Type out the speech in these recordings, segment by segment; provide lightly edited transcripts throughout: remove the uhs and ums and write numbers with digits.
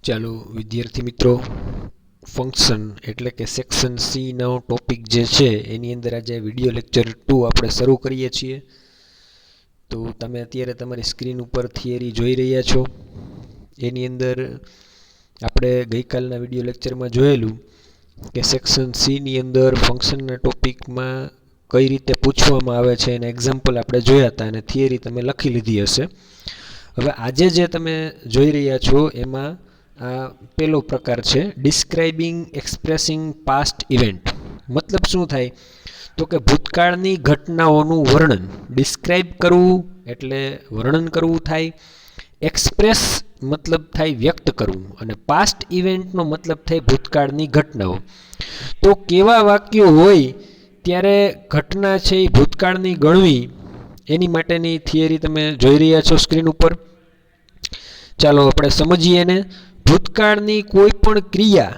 ચાલો વિદ્યાર્થી મિત્રો, ફંક્શન એટલે કે સેક્શન સી નો ટોપિક જે છે એની અંદર આજે વિડિયો લેક્ચર 2 આપણે શરૂ કરીએ છીએ. તો તમે અત્યારે તમારી સ્ક્રીન ઉપર થિયરી જોઈ રહ્યા છો. એની અંદર આપણે ગઈકાલના વિડિયો લેક્ચરમાં જોયેલું કે સેક્શન સી ની અંદર ફંક્શનના ટોપિકમાં કઈ રીતે પૂછવામાં આવે છે એના એક્ઝામ્પલ આપણે જોયા હતા અને થિયરી તમે લખી લીધી હશે. હવે આજે જે તમે જોઈ રહ્યા છો એમાં આ પહેલો પ્રકાર છે ડિસ્ક્રાઇબિંગ એક્સપ્રેસિંગ પાસ્ટ ઇવેન્ટ. મતલબ શું થાય તો કે ભૂતકાળની ઘટનાઓનું વર્ણન. ડિસ્ક્રાઇબ કરવું એટલે વર્ણન કરવું થાય, એક્સપ્રેસ મતલબ થાય વ્યક્ત કરવું, અને પાસ્ટ ઇવેન્ટનો મતલબ થાય ભૂતકાળની ઘટનાઓ. તો કેવા વાક્યો હોય ત્યારે ઘટના છે એ ભૂતકાળની ગણવી એની માટેની થિયરી તમે જોઈ રહ્યા છો સ્ક્રીન ઉપર. ચાલો આપણે સમજીએ ને. ભૂતકાળની કોઈ પણ ક્રિયા,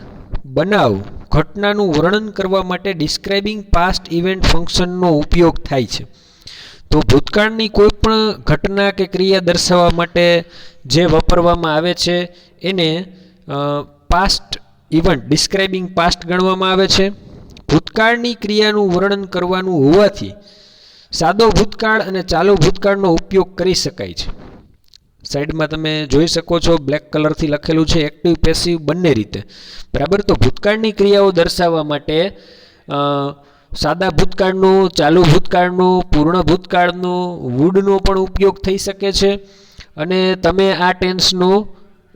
બનાવ, ઘટનાનું વર્ણન કરવા માટે ડિસ્ક્રાઇબિંગ પાસ્ટ ઇવેન્ટ ફંક્શનનો ઉપયોગ થાય છે. તો ભૂતકાળની કોઈ પણ ઘટના કે ક્રિયા દર્શાવવા માટે જે વાપરવામાં આવે છે એને પાસ્ટ ઇવેન્ટ ડિસ્ક્રાઇબિંગ પાસ્ટ ગણવામાં આવે છે. ભૂતકાળની ક્રિયાનું વર્ણન કરવાનું હોવાથી સાદો ભૂતકાળ અને ચાલુ ભૂતકાળનો ઉપયોગ કરી શકાય છે. સાઈડમાં તમે જોઈ શકો છો બ્લેક કલરથી લખેલું છે એક્ટિવ પેસિવ બંને રીતે. બરાબર. તો ભૂતકાળની ક્રિયાઓ દર્શાવવા માટે સાદા ભૂતકાળનું, ચાલુ ભૂતકાળનું, પૂર્ણ ભૂતકાળનું, વુડનો પણ ઉપયોગ થઈ શકે છે. અને તમે આ ટેન્સનો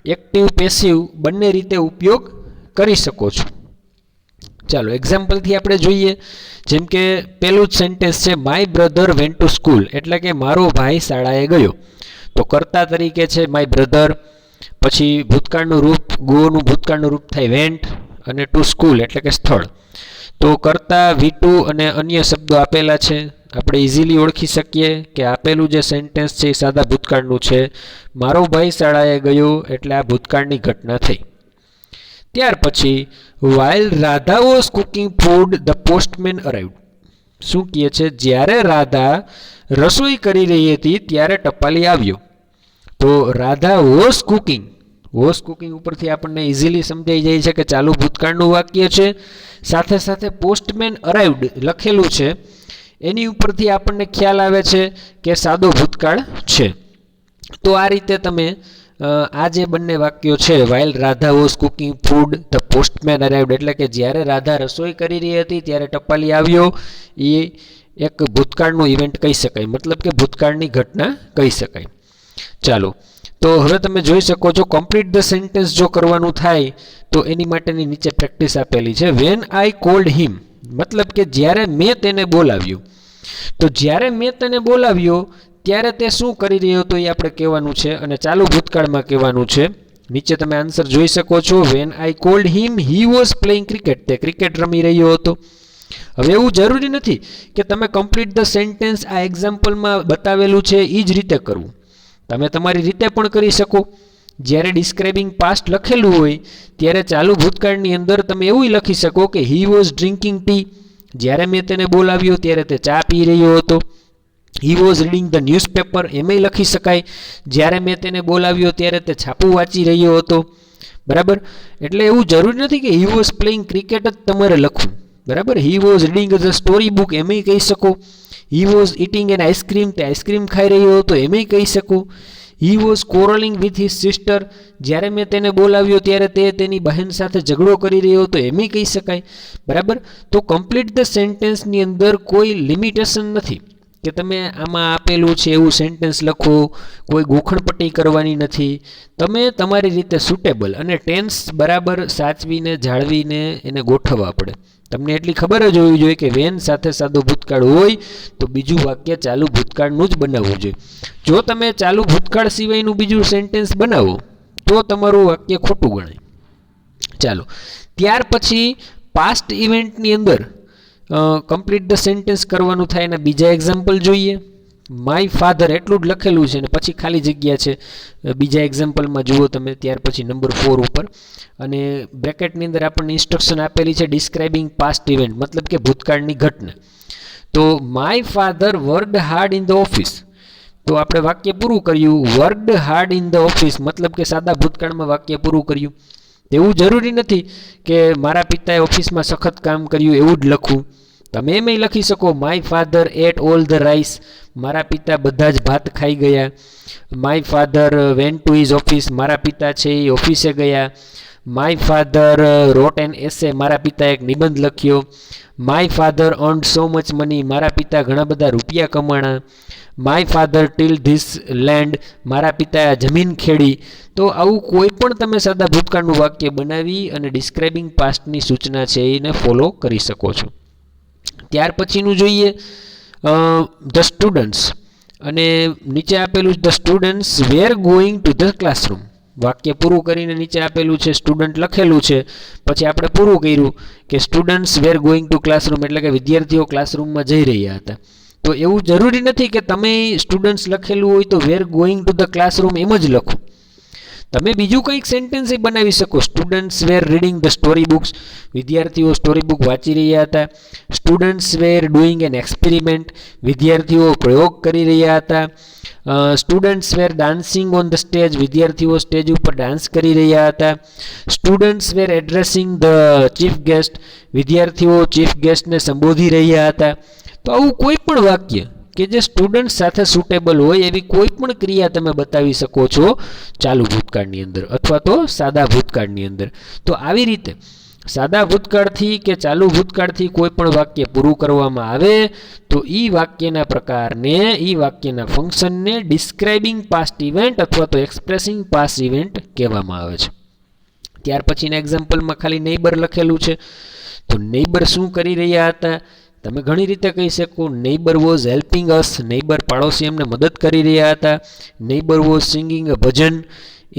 એક્ટિવ પેસિવ બંને રીતે ઉપયોગ કરી શકો છો. ચાલો એક્ઝામ્પલથી આપણે જોઈએ. જેમ કે પહેલું જ સેન્ટેન્સ છે my brother went to school, એટલે કે મારો ભાઈ શાળાએ ગયો. તો કર્તા તરીકે છે માય બ્રધર, પછી ભૂતકાળનું રૂપ, ગોનું ભૂતકાળનું રૂપ થાય વેન્ટ, અને ટુ સ્કૂલ એટલે કે સ્થળ. તો કર્તા V2 અને અન્ય શબ્દો આપેલા છે. આપણે ઇઝીલી ઓળખી શકીએ કે આપેલું જે સેન્ટેન્સ છે એ સાદા ભૂતકાળનું છે. મારો ભાઈ શાળાએ ગયો એટલે આ ભૂતકાળની ઘટના થઈ. ત્યાર પછી while Radha was cooking food the postman arrived. શું કહે છે? જ્યારે રાધા રસોઈ કરી રહી હતી ત્યારે ટપાલી આવ્યો. તો રાધા વોઝ કુકિંગ ઉપરથી આપણને ઇઝીલી સમજાઈ જાય છે કે ચાલુ ભૂતકાળનું વાક્ય છે. સાથે સાથે પોસ્ટમેન અરાઇવ્ડ લખેલું છે એની ઉપરથી આપણને ખ્યાલ આવે છે કે સાદો ભૂતકાળ છે. તો આ રીતે તમે આ જે બંને વાક્યો છે while Radha was cooking food the postman arrived, એટલે કે જ્યારે રાધા રસોઈ કરી રહી હતી ત્યારે ટપાલી આવ્યો, એ એક ભૂતકાળનું ઇવેન્ટ કહી શકાય, મતલબ કે ભૂતકાળની ઘટના કહી શકાય. ચાલો તો હવે તમે જોઈ શકો છો કમ્પ્લીટ ધ સેન્ટેન્સ જો કરવાનું થાય તો એની માટેની નીચે પ્રેક્ટિસ આપેલી છે. વેન આઈ કોલ્ડ હિમ, મતલબ કે જ્યારે મેં તેને બોલાવ્યો. તો જ્યારે મેં તેને બોલાવ્યો ત્યારે તે શું કરી રહ્યો હતો એ આપણે કહેવાનું છે અને ચાલુ ભૂતકાળમાં કહેવાનું છે. નીચે તમે આન્સર જોઈ શકો છો. When I cold him he was playing cricket, તે ક્રિકેટ રમી રહ્યો હતો. હવે એવું જરૂરી નથી કે તમે કમ્પ્લીટ ધ સેન્ટેન્સ આ એક્ઝામ્પલમાં બતાવેલું છે એ જ રીતે કરવું. તમે તમારી રીતે પણ કરી શકો. જ્યારે ડિસ્ક્રાઇબિંગ પાસ્ટ લખેલું હોય ત્યારે ચાલુ ભૂતકાળની અંદર તમે એવું લખી શકો કે હી વોઝ ડ્રિંકિંગ ટી, જ્યારે મેં તેને બોલાવ્યો ત્યારે તે ચા પી રહ્યો હતો. હી વોઝ રીડિંગ ધ ન્યૂઝપેપર, એમાંય લખી શકાય જ્યારે મેં તેને બોલાવ્યો ત્યારે તે છાપું વાંચી રહ્યો હતો. બરાબર. એટલે એવું જરૂરી નથી કે હી વોઝ પ્લેઇંગ ક્રિકેટ જ તમારે લખવું. બરાબર. He was reading the story book, એમાંય કહી શકો. He was eating an ice cream, તે આઈસ્ક્રીમ ખાઈ રહ્યો હતો, એમાંય કહી શકો. He was quarrelling with his sister, જ્યારે મેં તેને બોલાવ્યો ત્યારે તે તેની બહેન સાથે ઝઘડો કરી રહ્યો હતો, એમાંય કહી શકાય. બરાબર. તો કમ્પ્લીટ ધ સેન્ટેન્સની અંદર કોઈ લિમિટેશન નથી કે તમે આમાં આપેલું છે એવું સેન્ટેન્સ લખો, કોઈ ગોખણપટ્ટી કરવાની નથી. તમે તમારી રીતે સુટેબલ અને ટેન્સ બરાબર સાચવીને જાળવીને એને ગોઠવવા પડે. તમને એટલી ખબર જ હોવી જોઈએ કે વેન સાથે સાદો ભૂતકાળ હોય તો બીજું વાક્ય ચાલુ ભૂતકાળનું જ બનાવવું જોઈએ. જો તમે ચાલુ ભૂતકાળ સિવાયનું બીજું સેન્ટેન્સ બનાવો તો તમારું વાક્ય ખોટું ગણાય. ચાલો ત્યાર પછી પાસ્ટ ઇવેન્ટની અંદર કમ્પ્લીટ ધ સેન્ટેન્સ કરવાનું થાય એના બીજા એક્ઝામ્પલ જોઈએ. માય ફાધર એટલું જ લખેલું છે અને પછી ખાલી જગ્યા છે. બીજા એક્ઝામ્પલમાં જુઓ તમે. ત્યાર પછી નંબર 4 ઉપર અને બ્રેકેટની અંદર આપણને ઇન્સ્ટ્રક્શન આપેલી છે ડિસ્ક્રાઇબિંગ પાસ્ટ ઇવેન્ટ, મતલબ કે ભૂતકાળની ઘટના. તો my father worked hard in the office, તો આપણે વાક્ય પૂરું કર્યું. Worked hard in the office, મતલબ કે સાદા ભૂતકાળમાં વાક્ય પૂરું કર્યું. એવું જરૂરી નથી કે મારા પિતાએ ઓફિસમાં સખત કામ કર્યું એવું જ લખવું. તમે એમ લખી શકો my father ate all the rice, મારા પિતા બધા જ ભાત ખાઈ ગયા. My father went to his office, મારા પિતા છે એ ઓફિસે ગયા. My father wrote an essay, મારા પિતાએ એક નિબંધ લખ્યો. My father earned so much money, મારા પિતા ઘણા બધા રૂપિયા કમાણા. My father tilled this land, મારા પિતાએ જમીન ખેડી. તો આવું કોઈ પણ તમે સાદા ભૂતકાળનું વાક્ય બનાવી અને ડિસ્ક્રાઇબિંગ પાસ્ટની સૂચના છે એને ફોલો કરી શકો છો. ત્યાર પછીનું જોઈએ ધ સ્ટુડન્ટ્સ, અને નીચે આપેલું the students were going to the classroom. વાક્ય પૂરું કરીને નીચે આપેલું છે સ્ટુડન્ટ લખેલું છે, પછી આપણે પૂરું કર્યું કે students were going to classroom, એટલે કે વિદ્યાર્થીઓ ક્લાસરૂમમાં જઈ રહ્યા હતા. તો એવું જરૂરી નથી કે તમે સ્ટુડન્ટ્સ લખેલું હોય તો were going to the classroom એમ જ લખો. તમે બીજું કંઈક સેન્ટેન્સ બનાવી શકો. Students were reading the story books, વિદ્યાર્થીઓ સ્ટોરી બુક વાંચી રહ્યા હતા. Students were doing an experiment, વિદ્યાર્થીઓ પ્રયોગ કરી રહ્યા હતા. Students were dancing on the stage, વિદ્યાર્થીઓ સ્ટેજ ઉપર ડાન્સ કરી રહ્યા હતા. Students were addressing the chief guest, વિદ્યાર્થીઓ ચીફ ગેસ્ટને સંબોધી રહ્યા હતા. તો આવું કોઈ પણ વાક્ય કે જે સ્ટુડન્ટ સાથે સુટેબલ હોય એવી કોઈ પણ ક્રિયા તમે બતાવી શકો છો ચાલુ ભૂતકાળની અંદર અથવા તો સાદા ભૂતકાળની અંદર. તો આવી રીતે સાદા ભૂતકાળથી કે ચાલુ ભૂતકાળથી કોઈ પણ વાક્ય પૂરું કરવામાં આવે તો એ વાક્યના પ્રકારને, એ વાક્યના ફંક્શનને ડિસ્ક્રાઇબિંગ પાસ્ટ ઇવેન્ટ અથવા તો એક્સપ્રેસિંગ પાસ્ટ ઇવેન્ટ કહેવામાં આવે છે. ત્યાર પછીના એક્ઝામ્પલમાં ખાલી નેબર લખેલું છે. તો નેબર શું કરી રહ્યા હતા? તમે ઘણી રીતે કહી શકો neighbour was helping us, neighbour પાડોશી એમને મદદ કરી રહ્યા હતા. Neighbour was singing a bhajan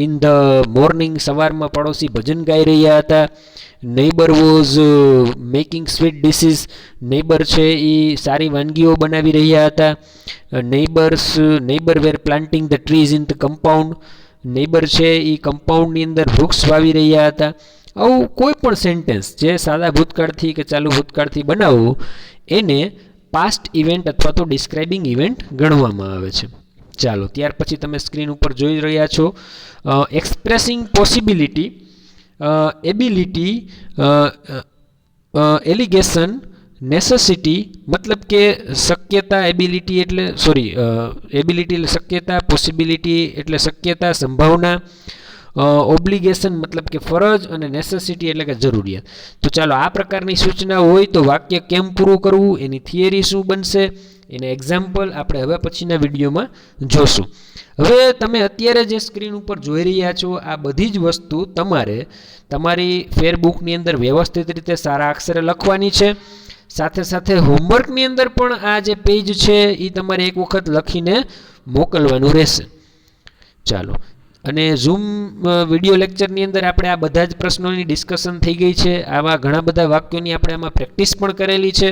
in the morning, સવારમાં પાડોશી ભજન ગાઈ રહ્યા હતા. Neighbour was making sweet dishes, neighbour છે એ સારી વાનગીઓ બનાવી રહ્યા હતા. Neighbour were planting the trees in the compound, neighbour છે એ કમ્પાઉન્ડની અંદર વૃક્ષ વાવી રહ્યા હતા. આવું કોઈ પણ સેન્ટેન્સ જે સાદા ભૂતકાળથી કે ચાલુ ભૂતકાળથી બનાવવું એને પાસ્ટ ઇવેન્ટ અથવા તો ડિસ્ક્રાઇબિંગ ઇવેન્ટ ગણવામાં આવે છે. ચાલો ત્યાર પછી તમે સ્ક્રીન ઉપર જોઈ રહ્યા છો expressing possibility, ability, allegation, necessity, મતલબ કે શક્યતા, એબિલિટી એટલે એબિલિટી એટલે શક્યતા, પોસિબિલિટી એટલે શક્યતા, સંભાવના, ઓબ્લિગેશન મતલબ કે ફરજ, અને નેસેસિટી એટલે કે જરૂરિયાત. તો ચાલો આ પ્રકારની સૂચના હોય તો વાક્ય કેમ પૂરું કરવું, એની થિયરી શું બનશે, એને એક્ઝામ્પલ આપણે હવે પછીના વિડીયોમાં જોશું. હવે તમે અત્યારે જે સ્ક્રીન ઉપર જોઈ રહ્યા છો આ બધી જ વસ્તુ તમારે તમારી ફેરબુકની અંદર વ્યવસ્થિત રીતે સારા અક્ષરે લખવાની છે. સાથે સાથે હોમવર્કની અંદર પણ આ જે પેજ છે એ તમારે એક વખત લખીને મોકલવાનું રહેશે. ચાલો, અને ઝૂમ વિડીયો લેક્ચરની અંદર આપણે આ બધા જ પ્રશ્નોની ડિસ્કશન થઈ ગઈ છે. આવા ઘણા બધા વાક્યોની આપણે આમાં પ્રેક્ટિસ પણ કરેલી છે.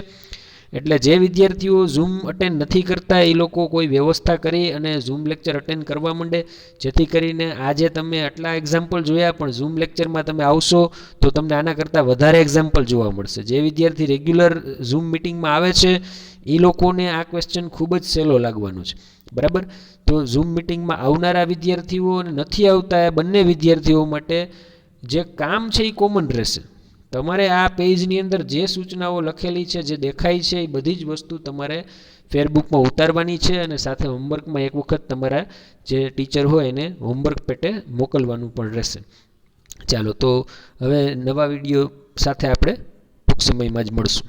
એટલે જે વિદ્યાર્થીઓ ઝૂમ અટેન્ડ નથી કરતા એ લોકો કોઈ વ્યવસ્થા કરી અને ઝૂમ લેક્ચર અટેન્ડ કરવા માંડે, જેથી કરીને આજે તમે આટલા એક્ઝામ્પલ જોયા પણ ઝૂમ લેક્ચરમાં તમે આવશો તો તમને આના કરતાં વધારે એક્ઝામ્પલ જોવા મળશે. જે વિદ્યાર્થી રેગ્યુલર ઝૂમ મિટિંગમાં આવે છે એ લોકોને આ ક્વેશ્ચન ખૂબ જ સહેલો લાગવાનો છે. બરાબર, તો ઝૂમ મિટિંગમાં આવનારા વિદ્યાર્થીઓ અને નથી આવતા એ બંને વિદ્યાર્થીઓ માટે જે કામ છે એ કોમન રહેશે. તમારે આ પેજની અંદર જે સૂચનાઓ લખેલી છે, જે દેખાય છે, એ બધી જ વસ્તુ તમારે ફેરબુકમાં ઉતારવાની છે અને સાથે હોમવર્કમાં એક વખત તમારા જે ટીચર હોય એને હોમવર્ક પેટે મોકલવાનું પણ રહેશે. ચાલો, તો હવે નવા વિડીયો સાથે આપણે ટૂંક સમયમાં જ મળશું.